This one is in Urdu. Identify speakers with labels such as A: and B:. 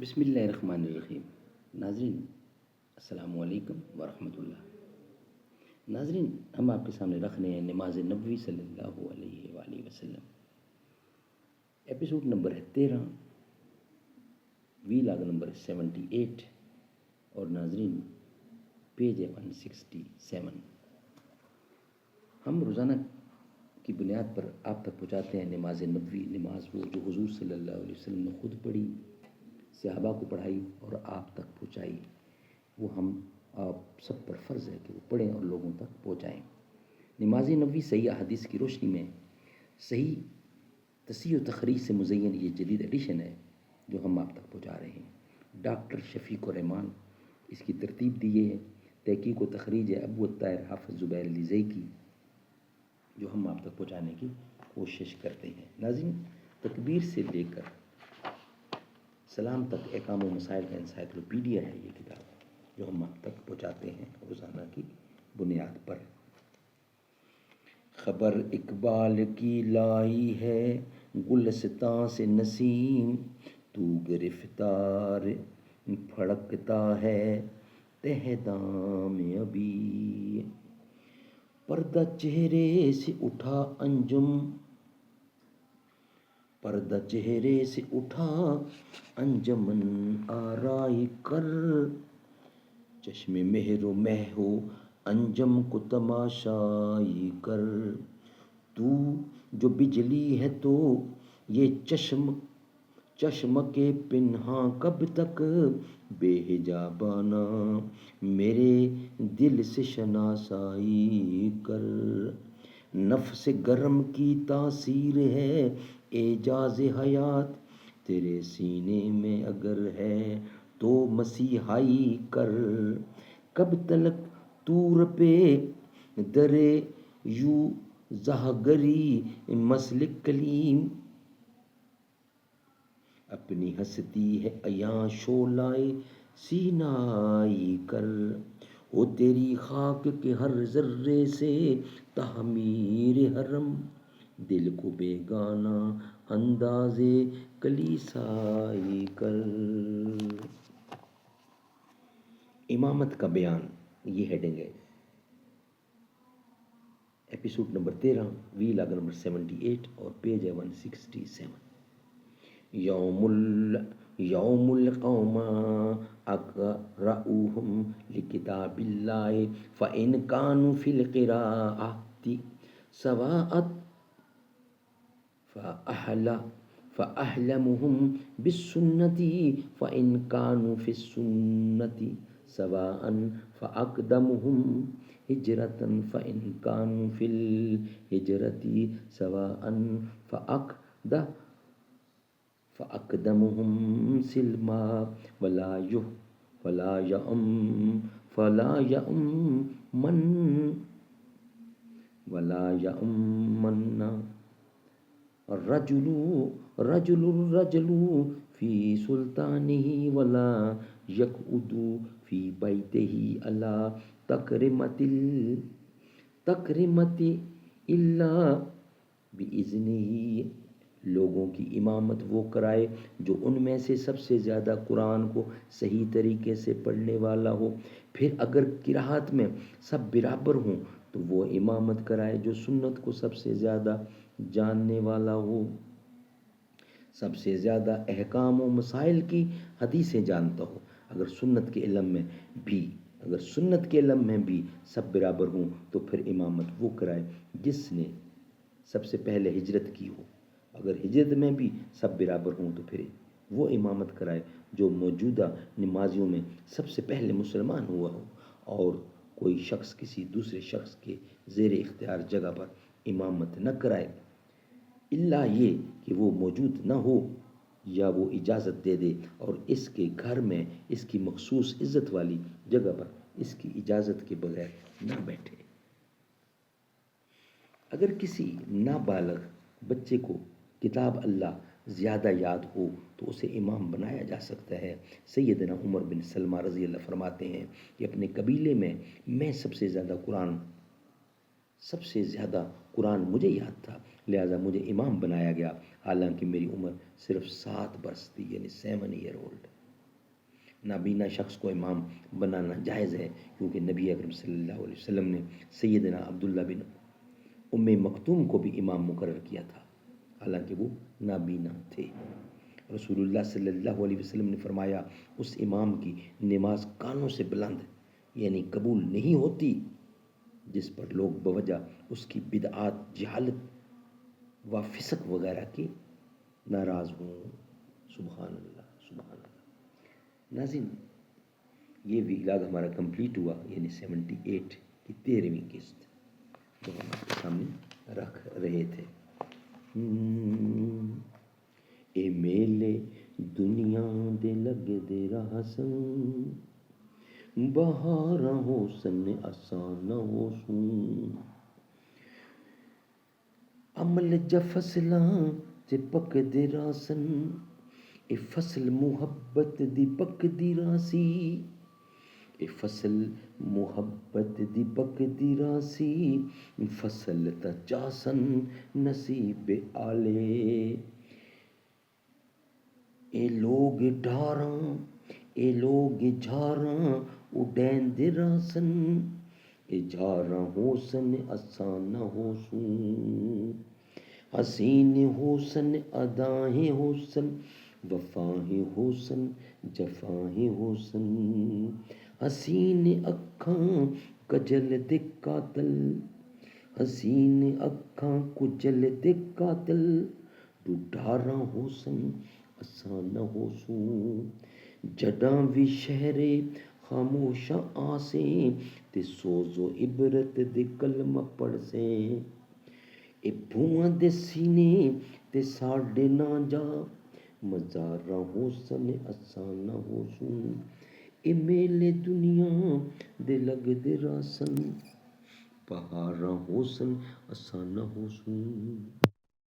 A: بسم اللہ الرحمن الرحیم۔ ناظرین السلام علیکم ورحمۃ اللہ۔ ناظرین، ہم آپ کے سامنے رکھ رہے ہیں نماز نبوی صلی اللہ علیہ وآلہ وسلم۔ ایپیسوڈ نمبر ہے 13، وی لاگ نمبر 78، اور ناظرین پیج ہے 167۔ ہم روزانہ کی بنیاد پر آپ تک پہنچاتے ہیں نماز نبوی، نماز وہ جو حضور صلی اللہ علیہ وسلم نے خود پڑھی، صحابہ کو پڑھائی اور آپ تک پہنچائی۔ وہ ہم آپ سب پر فرض ہے کہ وہ پڑھیں اور لوگوں تک پہنچائیں۔ نماز نبوی صحیح احادیث کی روشنی میں صحیح تصحیح و تخریج سے مزین یہ جدید ایڈیشن ہے جو ہم آپ تک پہنچا رہے ہیں۔ ڈاکٹر شفیق الرحمان اس کی ترتیب دی ہے، تحقیق و تخریج ہے ابو الطاہر حافظ زبیر علی زئی کی، جو ہم آپ تک پہنچانے کی کوشش کرتے ہیں۔ ناظرین، تکبیر سے لے کر سلام تک احکام و مسائل کا انسائکلوپیڈیا ہے یہ کتاب، جو ہم آپ تک پہنچاتے ہیں روزانہ کی بنیاد پر۔ خبر اقبال کی لائی ہے گلستاں سے نسیم، تو گرفتار پھڑکتا ہے تہ دام ابی۔ پردہ چہرے سے اٹھا انجمن آرائی کر، چشم مہر و مہ ہو انجم کو تماشائی کر۔ تو جو بجلی ہے تو یہ چشم کے پنہاں کب تک، بے حجابانہ میرے دل سے شناسائی کر۔ نفس گرم کی تاثیر ہے اعجاز حیات، تیرے سینے میں اگر ہے تو مسیحائی کر۔ کب تلک طور پہ درے یوں زہگری مسلک کلیم، اپنی ہستی ہے عیاں شعلۂ سینائی کر۔ ہو تیری خاک کے ہر ذرے سے تعمیر حرم، دل کو بیگانہ انداز کلیسائی کر۔ امامت کا بیان، یہ ہیڈنگ ہے ایپیسوڈ نمبر 13، وی لاگ نمبر 78 اور پیج ہے 167۔ یوم القوم اقرؤہم لکتاب اللہ، فإن کانوا فی القراءۃ سواء فأعلمهم بالسنة، فإن كانوا في السنة سواء فأقدمهم ہجرة، فإن كانوا في الهجرة سواء فأقدمهم سلما، فلا يؤمن الرجل فی سلطانہ، ولا یقعد فی بیتہ علی تکرمۃ الا بإذنہ۔ لوگوں کی امامت وہ کرائے جو ان میں سے سب سے زیادہ قرآن کو صحیح طریقے سے پڑھنے والا ہو۔ پھر اگر قرات میں سب برابر ہوں تو وہ امامت کرائے جو سنت کو سب سے زیادہ جاننے والا ہو، سب سے زیادہ احکام و مسائل کی حدیثیں جانتا ہو۔ اگر سنت کے علم میں بھی سب برابر ہوں تو پھر امامت وہ کرائے جس نے سب سے پہلے ہجرت کی ہو۔ اگر ہجرت میں بھی سب برابر ہوں تو پھر وہ امامت کرائے جو موجودہ نمازیوں میں سب سے پہلے مسلمان ہوا ہو، اور کوئی شخص کسی دوسرے شخص کے زیر اختیار جگہ پر امامت نہ کرائے، الا یہ کہ وہ موجود نہ ہو یا وہ اجازت دے دے اور اس کے گھر میں اس کی مخصوص عزت والی جگہ پر اس کی اجازت کے بغیر نہ بیٹھے۔ اگر کسی نابالغ بچے کو کتاب اللہ زیادہ یاد ہو تو اسے امام بنایا جا سکتا ہے۔ سیدنا عمر بن سلمہ رضی اللہ فرماتے ہیں کہ اپنے قبیلے میں سب سے زیادہ قرآن مجھے یاد تھا، لہٰذا مجھے امام بنایا گیا، حالانکہ میری عمر صرف 7 برس تھی، یعنی 7 ایئر اولڈ۔ نابینا شخص کو امام بنانا جائز ہے، کیونکہ نبی اکرم صلی اللہ علیہ وسلم نے سیدنا عبداللہ بن ام مکتوم کو بھی امام مقرر کیا تھا، حالانکہ وہ نابینا تھے۔ رسول اللہ صلی اللہ علیہ وسلم نے فرمایا اس امام کی نماز کانوں سے بلند یعنی قبول نہیں ہوتی جس پر لوگ بوجہ اس کی بدعات، جہالت و فسق وغیرہ کے ناراض ہوں۔ سبحان اللہ، سبحان اللہ۔ ناظرین، یہ ویلاگ ہمارا کمپلیٹ ہوا، یعنی 78 کی 13ویں قسط جو ہم آپ کے سامنے رکھ رہے تھے۔ اے میلے دنیا دے لگ دے راہ سن، بہاراں ہو سن آسان ہو سن، عمل جا فصلاں تے پک دے راہ سن، اے فصل محبت دی پک دی راہ سی، اے فصل محبت دی پک دی راہ سی، فصل تا چاسن نصیب آلے، اے لوگ ڈھاراں اے لوگ جھاراں اڈین دے راہ سن، اے جھاراں ہو سن آسان ہو سن، حسین ہو سن ادائیں ہو سن، وفائیں ہو سن جفائیں ہو سن، حسین اکھاں کجل دے قاتل، حسین اکھاں کجل دے قاتل، ڈھاراں ہو سن آسان ہو سن، جڈاں وی شہرے خاموشاں آسیں تے سوز و عبرت دے کلمہ پڑھ سیں، اے بھواں دے سینے تے ساڈے نہ جا، مزاراں ہو سن آسان ہو سن، اے میلے دنیا دے لگ دے راہ سن، بہاراں ہو سن آسان ہو سن۔